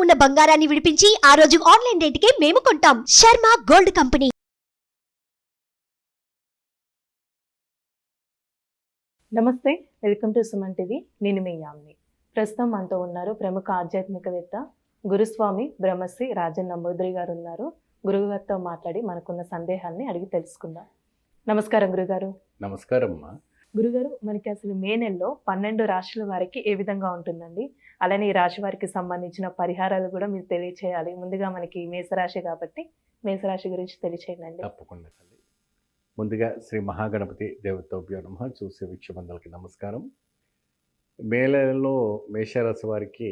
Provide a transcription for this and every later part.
ఉన్న బంగారాన్ని విడిపించి ఆ రోజు ఆన్లైన్ రేటుకే మేము కొంటాం. Sharma gold company. నమస్తే, వెల్కమ్ టు సుమన్ టీవీ. నేను మీ యామిని. ప్రస్తుతం మనతో ఉన్నారు ప్రముఖ ఆధ్యాత్మికవేత్త గురుస్వామి బ్రహ్మశ్రీ రాజన్ నంబూద్రి గారు ఉన్నారు. గురువుగారితో మాట్లాడి మనకున్న సందేహాన్ని అడిగి తెలుసుకుందాం. నమస్కారం గురుగారు. నమస్కారం అమ్మా. గురుగారు, మనకి అసలు మే నెలలో 12 రాశుల వారికి ఏ విధంగా ఉంటుందండి? అలానే ఈ రాశి వారికి సంబంధించిన పరిహారాలు కూడా మీరు తెలియచేయాలి. ముందుగా మనకి మేషరాశి కాబట్టి మేషరాశి గురించి తెలియచేయండి. తప్పకుండా తల్లి. ముందుగా శ్రీ మహాగణపతి దేవతోభ్యో నమః. చూసే వీక్షకులందరికీ నమస్కారం. మే నెలలో మేషరాశి వారికి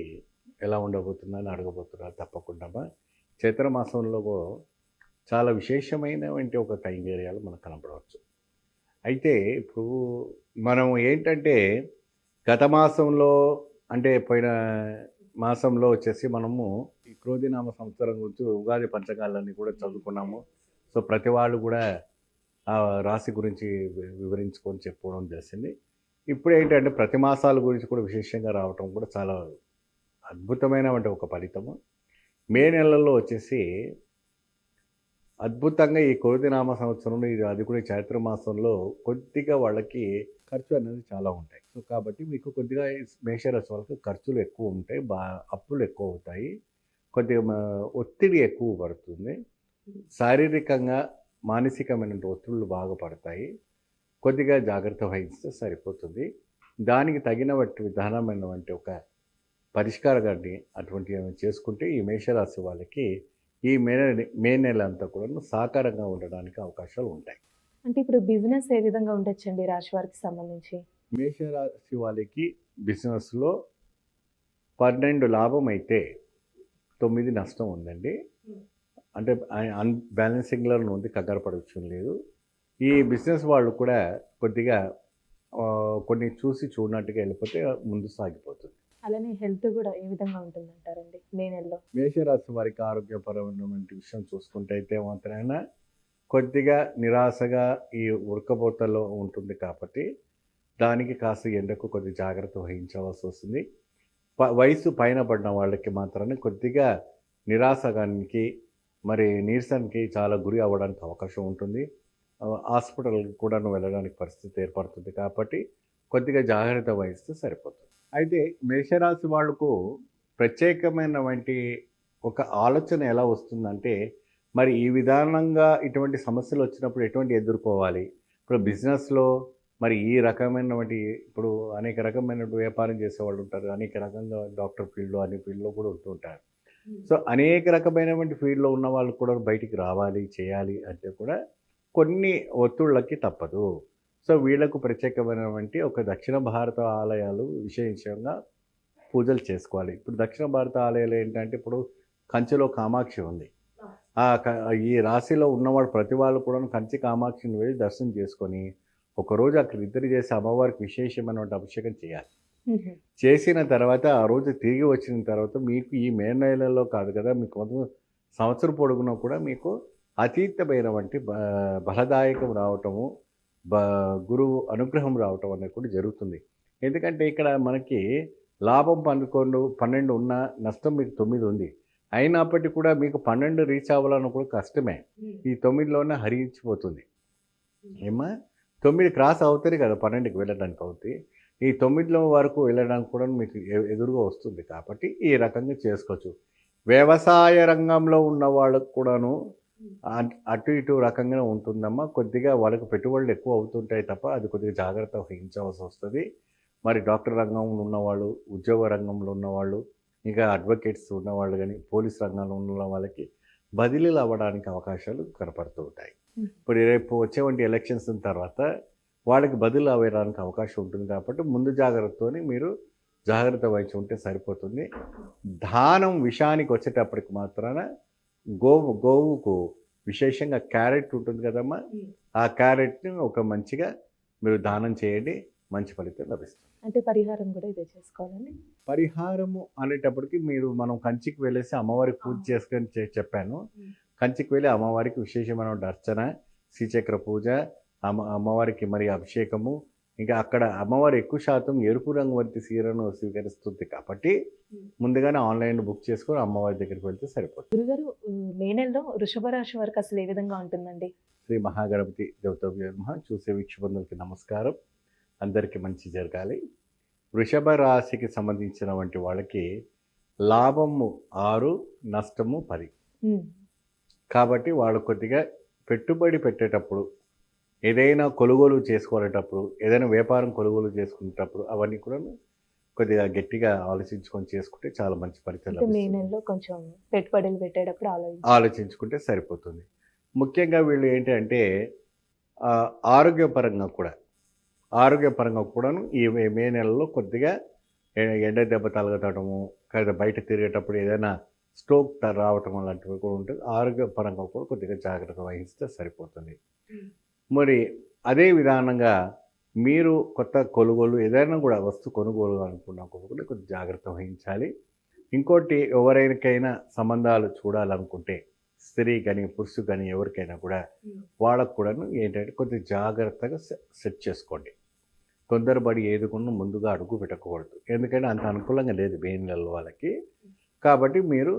ఎలా ఉండబోతుందని అడగబోతున్నారు. తప్పకుండా చైత్ర మాసంలో చాలా విశేషమైనటువంటి ఒక కైంగర్యాలు మనకు కనపడవచ్చు. అయితే ఇప్పుడు మనం ఏంటంటే గత మాసంలో అంటే పోయిన మాసంలో వచ్చేసి మనము ఈ క్రోధినామ సంవత్సరం గురించి ఉగాది పంచకాలన్నీ కూడా చదువుకున్నాము. సో ప్రతి వాళ్ళు కూడా ఆ రాశి గురించి వివరించుకొని చెప్పుకోవడం చేసింది. ఇప్పుడు ఏంటంటే ప్రతి మాసాల గురించి కూడా విశేషంగా రావటం కూడా చాలా అద్భుతమైనటువంటి ఒక ఫలితము. మే నెలలో వచ్చేసి అద్భుతంగా ఈ క్రోధినామ సంవత్సరంలో అది కూడా చైత్ర మాసంలో కొద్దిగా వాళ్ళకి ఖర్చు అనేది చాలా ఉంటాయి. సో కాబట్టి మీకు కొద్దిగా మేషరాశి వాళ్ళకి ఖర్చులు ఎక్కువ ఉంటాయి, అప్పులు ఎక్కువ అవుతాయి, కొద్దిగా ఒత్తిడి ఎక్కువ పడుతుంది, శారీరకంగా మానసికమైన ఒత్తిళ్ళు బాగా పడతాయి. కొద్దిగా జాగ్రత్త వహిస్తే సరిపోతుంది. దానికి తగిన విధానమైనటువంటి ఒక పరిష్కారాన్ని అటువంటివి చేసుకుంటే ఈ మేషరాశి వాళ్ళకి ఈ మే నెల అంతా కూడా సాకారంగా ఉండడానికి అవకాశాలు ఉంటాయి. అంటే ఇప్పుడు బిజినెస్ ఏ విధంగా ఉండొచ్చండి రాశి వారికి సంబంధించి? మేషరాశి వాళ్ళకి బిజినెస్లో 12 లాభం అయితే 9 నష్టం ఉందండి. అంటే అన్బ్యాలెన్సింగ్లో ఉంది, కంగారు పడవచ్చు లేదు. ఈ బిజినెస్ వాళ్ళు కూడా కొద్దిగా కొన్ని చూసి చూడనట్టుగా వెళ్ళిపోతే ముందు సాగిపోతుంది. అలానే హెల్త్ కూడా ఏ విధంగా ఉంటుందంటారండి మే నెలలో? మేషరాశి వారికి ఆరోగ్యపరమైనటువంటి విషయం చూసుకుంటే అయితే మాత్రమే కొద్దిగా నిరాశగా ఈ ఉడకపోతలో ఉంటుంది కాబట్టి దానికి కాస్త ఎండకు కొద్ది జాగ్రత్త వహించవలసి వస్తుంది. వయసు పైన పడిన వాళ్ళకి మాత్రమే కొద్దిగా నిరాశగానికి మరి నీరసానికి చాలా గురి అవ్వడానికి అవకాశం ఉంటుంది. హాస్పిటల్కి కూడా వెళ్ళడానికి పరిస్థితి ఏర్పడుతుంది కాబట్టి కొద్దిగా జాగ్రత్త వహిస్తే సరిపోతుంది. అయితే మేషరాశి వాళ్లకు ప్రత్యేకమైనటువంటి ఒక ఆలోచన ఎలా వస్తుందంటే మరి ఈ విధానంగా ఇటువంటి సమస్యలు వచ్చినప్పుడు ఎటువంటి ఎదుర్కోవాలి. ఇప్పుడు బిజినెస్లో మరి ఈ రకమైనటువంటి ఇప్పుడు అనేక రకమైన వ్యాపారం చేసేవాళ్ళు ఉంటారు, అనేక రకంగా డాక్టర్ ఫీల్డ్లో అన్ని ఫీల్డ్లో కూడా ఉంటుంటారు. సో అనేక రకమైనటువంటి ఫీల్డ్లో ఉన్న వాళ్ళు కూడా బయటికి రావాలి చేయాలి అంటే కూడా కొన్ని ఒత్తిళ్ళకి తప్పదు. సో వీళ్లకు ప్రత్యేకమైనటువంటి ఒక దక్షిణ భారత ఆలయాలు విశేషంగా పూజలు చేసుకోవాలి. ఇప్పుడు దక్షిణ భారత ఆలయాలు ఏంటంటే ఇప్పుడు కంచిలో కామాక్షి ఉంది. ఈ రాశిలో ఉన్నవాడు ప్రతి వాళ్ళు కూడా కంచి కామాక్షిని వెళ్ళి దర్శనం చేసుకొని ఒకరోజు అక్కడ ఇద్దరు చేసి అమ్మవారికి విశేషమైనటువంటి అభిషేకం చేయాలి. చేసిన తర్వాత ఆ రోజు తిరిగి వచ్చిన తర్వాత మీకు ఈ మే నెలలో కాదు కదా, మీకు సంవత్సరం పొడుగునా కూడా మీకు అతీతమైనటువంటి బలదాయకం రావటము, గురువు అనుగ్రహం రావటం అనేది కూడా జరుగుతుంది. ఎందుకంటే ఇక్కడ మనకి లాభం 12 ఉన్న నష్టం మీకు 9 ఉంది. అయినప్పటికీ కూడా మీకు 12 రీచ్ అవ్వాలని కూడా కష్టమే. ఈ 9లోనే హరించిపోతుంది. ఏమా 9 క్రాస్ అవుతాయి కదా 12కి వెళ్ళడానికి అవుతాయి. ఈ 9 వరకు వెళ్ళడానికి కూడా మీకు ఎదురుగా వస్తుంది. కాబట్టి ఈ రకంగా చేసుకోవచ్చు. వ్యవసాయ రంగంలో ఉన్న వాళ్ళకు కూడాను అటు ఇటు రకంగా ఉంటుందమ్మా. కొద్దిగా వాళ్ళకి పెట్టుబడులు ఎక్కువ అవుతుంటాయి తప్ప అది కొద్దిగా జాగ్రత్త వహించవలసి వస్తుంది. మరి డాక్టర్ రంగంలో ఉన్నవాళ్ళు, ఉద్యోగ రంగంలో ఉన్నవాళ్ళు, ఇంకా అడ్వకేట్స్ ఉన్నవాళ్ళు కానీ పోలీస్ రంగంలో ఉన్న వాళ్ళకి బదిలీలు అవ్వడానికి అవకాశాలు కనపడుతూ ఉంటాయి. ఇప్పుడు రేపు వచ్చేవంటి ఎలక్షన్స్ తర్వాత వాళ్ళకి బదిలీ అవ్వడానికి అవకాశం ఉంటుంది. కాబట్టి ముందు జాగ్రత్తతోని మీరు జాగ్రత్త వహించి ఉంటే సరిపోతుంది. దానం విషయానికి వచ్చేటప్పటికి మాత్రాన గోవుకు విశేషంగా క్యారెట్ ఉంటుంది కదమ్మా, ఆ క్యారెట్ని ఒక మంచిగా మీరు దానం చేయండి, మంచి ఫలితం లభిస్తుంది. అంటే పరిహారం కూడా ఇదే చేసుకోవాలండి. పరిహారము అనేటప్పటికి మనం కంచికి వెళ్ళేసి అమ్మవారికి పూజ చేసుకొని చెప్పాను. కంచికి వెళ్ళి అమ్మవారికి విశేషమైన అర్చన, శ్రీచక్ర పూజ, అమ్మవారికి మరి అభిషేకము, ఇంకా అక్కడ అమ్మవారు ఎక్కువ శాతం ఎరుపు రంగు వంటి చీరను స్వీకరిస్తుంది కాబట్టి ముందుగానే ఆన్లైన్ బుక్ చేసుకొని అమ్మవారి దగ్గరికి వెళ్తే సరిపోతుంది. గురుగారు మే నెలలో వృషభ రాశి వారికి అసలు ఏ విధంగా ఉంటుందండి? శ్రీ మహాగణపతి దేవతభ్యో నమః. చూసే వీక్షబంధులకి నమస్కారం. అందరికీ మంచి జరగాలి. వృషభ రాశికి సంబంధించిన వంటి వాళ్ళకి లాభము 6, నష్టము 10. కాబట్టి వాళ్ళు కొద్దిగా పెట్టుబడి పెట్టేటప్పుడు, ఏదైనా కొనుగోలు చేసుకునేటప్పుడు, ఏదైనా వ్యాపారం కొనుగోలు చేసుకునేటప్పుడు అవన్నీ కూడా కొద్దిగా గట్టిగా ఆలోచించుకొని చేసుకుంటే చాలా మంచి ఫలితాలు మే లభిస్తుంది. నెలలో కొంచెం పెట్టుబడులు పెట్టేటప్పుడు ఆలోచించుకుంటే సరిపోతుంది. ముఖ్యంగా వీళ్ళు ఏంటంటే ఆరోగ్యపరంగా కూడాను ఈ మే నెలలో కొద్దిగా ఎండ దెబ్బ తగలటము, లేదా బయట తిరిగేటప్పుడు ఏదైనా స్ట్రోక్ రావటం అలాంటివి కూడా ఉంటుంది. ఆరోగ్యపరంగా కూడా కొద్దిగా జాగ్రత్త వహిస్తే సరిపోతుంది. మరి అదే విధానంగా మీరు కొత్త కొనుగోలు ఏదైనా కూడా వస్తు కొనుగోలు అనుకున్నప్పుడు కూడా కొద్దిగా జాగ్రత్త వహించాలి. ఇంకోటి, ఎవరికైనా సంబంధాలు చూడాలనుకుంటే స్త్రీ కానీ పురుషు కానీ ఎవరికైనా కూడా వాళ్ళకు కూడాను ఏంటంటే కొద్దిగా జాగ్రత్తగా సెట్ చేసుకోండి. తొందరపడి ఏదుకున్న ముందుగా అడుగు పెట్టకూడదు. ఎందుకంటే అంత అనుకూలంగా లేదు మే నెలలో వాళ్ళకి. కాబట్టి మీరు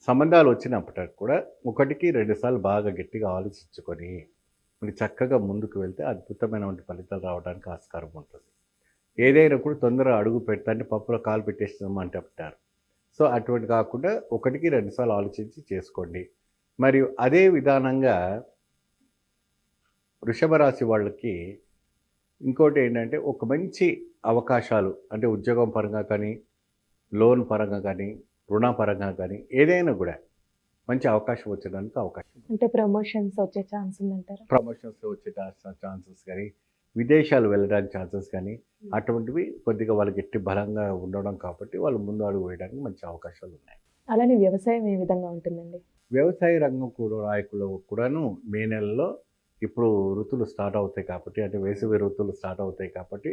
సంబంధాలు వచ్చినప్పటికి కూడా 1-2 సార్లు బాగా గట్టిగా ఆలోచించుకొని మీరు చక్కగా ముందుకు వెళ్తే అద్భుతమైనటువంటి ఫలితాలు రావడానికి ఆస్కారం ఉంటుంది. ఏదైనా కూడా తొందరగా అడుగు పెడతాంటే పప్పులో కాలు పెట్టేస్తామంటే అంటారు. సో అటువంటి కాకుండా 1-2 సార్లు ఆలోచించి చేసుకోండి. మరియు అదే విధానంగా వృషభ రాశి వాళ్ళకి ఇంకోటి ఏంటంటే ఒక మంచి అవకాశాలు, అంటే ఉద్యోగం పరంగా కానీ, లోన్ పరంగా కానీ, రుణ పరంగా కానీ ఏదైనా కూడా మంచి అవకాశం వచ్చేదానికి అవకాశం. అంటే ప్రమోషన్స్ వచ్చే ఛాన్స్ ఉందంటారా? ప్రమోషన్స్ వచ్చే ఛాన్సెస్ కానీ, విదేశాలు వెళ్ళడానికి ఛాన్సెస్ కానీ అటువంటివి కొద్దిగా వాళ్ళకి గట్టి బలంగా ఉండడం కాబట్టి వాళ్ళు ముందు అడుగు వేయడానికి మంచి అవకాశాలు ఉన్నాయి. అలానే వ్యవసాయం ఏ విధంగా ఉంటుందండి? వ్యవసాయ రంగం కూడా నాయకులు కూడాను మే నెలలో ఇప్పుడు ఋతువులు స్టార్ట్ అవుతాయి కాబట్టి, అంటే వేసవి ఋతువులు స్టార్ట్ అవుతాయి కాబట్టి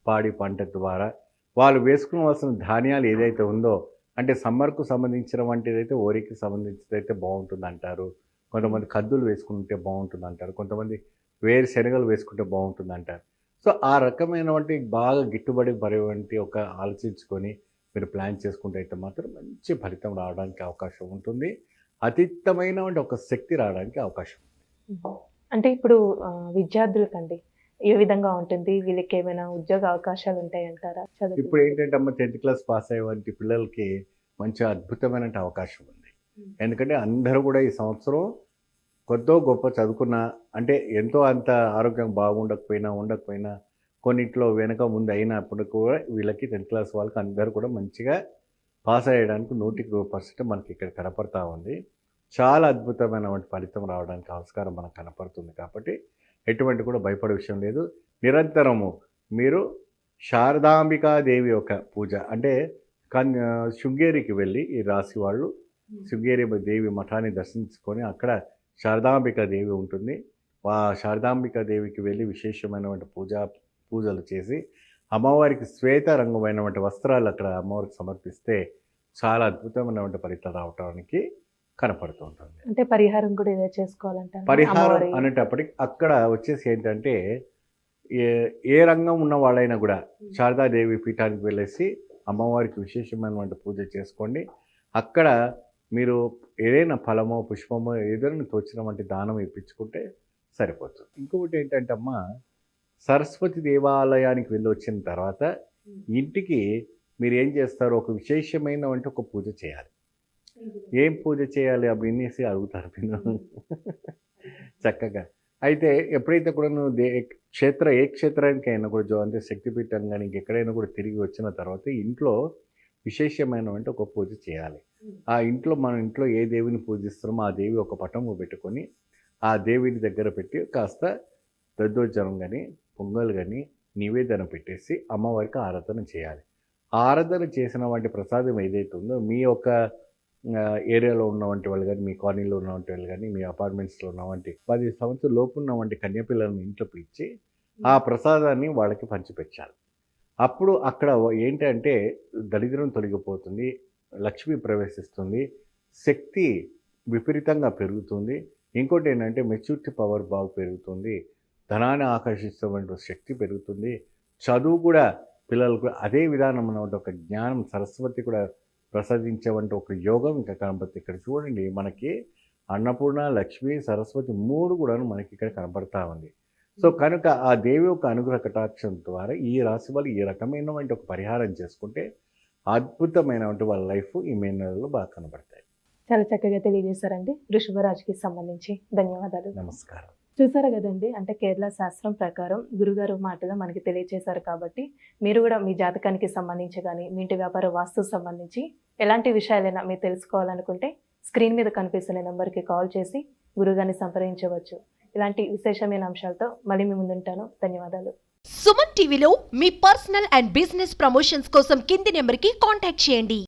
పాడి పంట ద్వారా వాళ్ళు వేసుకోవాల్సిన ధాన్యాలు ఏదైతే ఉందో, అంటే సమ్మర్కు సంబంధించిన వంటిదైతే వరికి సంబంధించినదైతే బాగుంటుంది అంటారు. కొంతమంది కద్దులు వేసుకుంటే బాగుంటుంది అంటారు. కొంతమంది వేరుశనగలు వేసుకుంటే బాగుంటుంది అంటారు. సో ఆ రకమైనటువంటి బాగా గిట్టుబడి పడేవంటి ఒక ఆలోచించుకొని మీరు ప్లాన్ చేసుకుంటే అయితే మాత్రం మంచి ఫలితం రావడానికి అవకాశం ఉంటుంది. అతీతమైనటువంటి ఒక శక్తి రావడానికి అవకాశం ఉంది. అంటే ఇప్పుడు విద్యార్థులకండి ఏ విధంగా ఉంటుంది? వీళ్ళకి ఏమైనా ఉద్యోగ అవకాశాలు ఉంటాయంటారా? ఇప్పుడు ఏంటంటే అమ్మ 10th క్లాస్ పాస్ అయ్యే వంటి పిల్లలకి మంచి అద్భుతమైన అవకాశం ఉంది. ఎందుకంటే అందరూ కూడా ఈ సంవత్సరం కొద్దో గొప్ప చదువుకున్న, అంటే ఎంతో అంత ఆరోగ్యం ఉండకపోయినా కొన్నిట్లో వెనక ముందు అయినప్పుడు కూడా వీళ్ళకి 10th క్లాస్ వాళ్ళకి అందరూ కూడా మంచిగా పాస్ అయ్యడానికి 100% మనకి ఇక్కడ కనపడతా ఉంది. చాలా అద్భుతమైనటువంటి ఫలితం రావడానికి ఆస్కారం మనకు కనపడుతుంది. కాబట్టి ఎటువంటి కూడా భయపడే విషయం లేదు. నిరంతరము మీరు శారదాంబికాదేవి యొక్క పూజ, అంటే శృంగేరికి వెళ్ళి ఈ రాశి వాళ్ళు శృంగేరి దేవి మఠాన్ని దర్శించుకొని అక్కడ శారదాంబికాదేవి ఉంటుంది. ఆ శారదాంబికాదేవికి వెళ్ళి విశేషమైనటువంటి పూజలు చేసి అమ్మవారికి శ్వేత రంగుమైనటువంటి వస్త్రాలు అక్కడ అమ్మవారికి సమర్పిస్తే చాలా అద్భుతమైనటువంటి ఫలితాలు రావడానికి కనపడుతూ ఉంటుంది. అంటే పరిహారం కూడా ఇదే చేసుకోవాలంటారు. పరిహారం అనేటప్పటికి అక్కడ వచ్చేసి ఏంటంటే ఏ రంగం ఉన్న వాళ్ళైనా కూడా శారదాదేవి పీఠానికి వెళ్ళేసి అమ్మవారికి విశేషమైనటువంటి పూజ చేసుకోండి. అక్కడ మీరు ఏదైనా ఫలమో పుష్పమో ఏదైనా తోచిన వంటి దానం ఇప్పించుకుంటే సరిపోతుంది. ఇంకొకటి ఏంటంటే అమ్మ, సరస్వతి దేవాలయానికి వెళ్ళి వచ్చిన తర్వాత ఇంటికి మీరు ఏం చేస్తారు, ఒక విశేషమైన వంటి ఒక పూజ చేయాలి. ఏం పూజ చేయాలి అవి వినేసి అడుగుతారు మీరు చక్కగా. అయితే ఎప్పుడైతే కూడా నువ్వు ఏ క్షేత్రానికైనా కూడా అంటే శక్తిపీఠం కానీ ఇంకెక్కడైనా కూడా తిరిగి వచ్చిన తర్వాత ఇంట్లో విశేషమైనటువంటి ఒక పూజ చేయాలి. ఆ మన ఇంట్లో ఏ దేవిని పూజిస్తామో ఆ దేవి ఒక పటము పెట్టుకొని ఆ దేవిని దగ్గర పెట్టి కాస్త దద్దోజనం కానీ పొంగల్ కానీ నివేదన పెట్టేసి అమ్మవారికి ఆరాధన చేయాలి. ఆరాధన చేసిన వంటి ప్రసాదం ఏదైతే ఉందో మీ యొక్క ఏరియాలో ఉన్నవంటి వాళ్ళు కానీ, మీ కాలనీలో ఉన్నవంటి వాళ్ళు కానీ, మీ అపార్ట్మెంట్స్లో ఉన్నవంటి 10 సంవత్సరాల లోపు ఉన్నవంటి కన్యాపిల్లలను ఇంట్లో పిలిచి ఆ ప్రసాదాన్ని వాళ్ళకి పంచిపెట్టాలి. అప్పుడు అక్కడ ఏంటంటే దరిద్రం తొలగిపోతుంది, లక్ష్మి ప్రవేశిస్తుంది, శక్తి విపరీతంగా పెరుగుతుంది. ఇంకోటి ఏంటంటే మెచ్యూరిటీ పవర్ బాగా పెరుగుతుంది, ధనాన్ని ఆకర్షిస్తున్నటువంటి శక్తి పెరుగుతుంది, చదువు కూడా పిల్లలకు అదే విధానం అన్నమాట. ఒక జ్ఞానం సరస్వతి కూడా ప్రసాదించేవంటి ఒక యోగం ఇంకా కనబడుతుంది. ఇక్కడ చూడండి, మనకి అన్నపూర్ణ, లక్ష్మి, సరస్వతి 3 కూడాను మనకి ఇక్కడ కనబడతా ఉంది. సో కనుక ఆ దేవి యొక్క అనుగ్రహ కటాక్షం ద్వారా ఈ రాశి వాళ్ళు ఈ రకమైనటువంటి ఒక పరిహారం చేసుకుంటే అద్భుతమైనటువంటి వాళ్ళ లైఫ్ ఈ మే నెలలో బాగా కనబడతాయి. చాలా చక్కగా తెలియజేశారండి వృషభ రాశికి సంబంధించి. ధన్యవాదాలు. నమస్కారం. చూసారు కదండి, అంటే కేరళ శాస్త్రం ప్రకారం గురుగారు మాటగా మనకి తెలియజేశారు. కాబట్టి మీరు కూడా మీ జాతకానికి సంబంధించి కానీ మీ ఇంటి వ్యాపార వాస్తు సంబంధించి ఎలాంటి విషయాలైనా మీరు తెలుసుకోవాలనుకుంటే స్క్రీన్ మీద కనిపిస్తున్న నెంబర్కి కాల్ చేసి గురుగారిని సంప్రదించవచ్చు. ఇలాంటి విశేషమైన అంశాలతో మళ్ళీ మీ ముందుంటాను. ధన్యవాదాలు. సుమన్ టీవీలో మీ పర్సనల్ అండ్ బిజినెస్ ప్రమోషన్స్ కోసం కింది నెంబర్కి కాంటాక్ట్ చేయండి.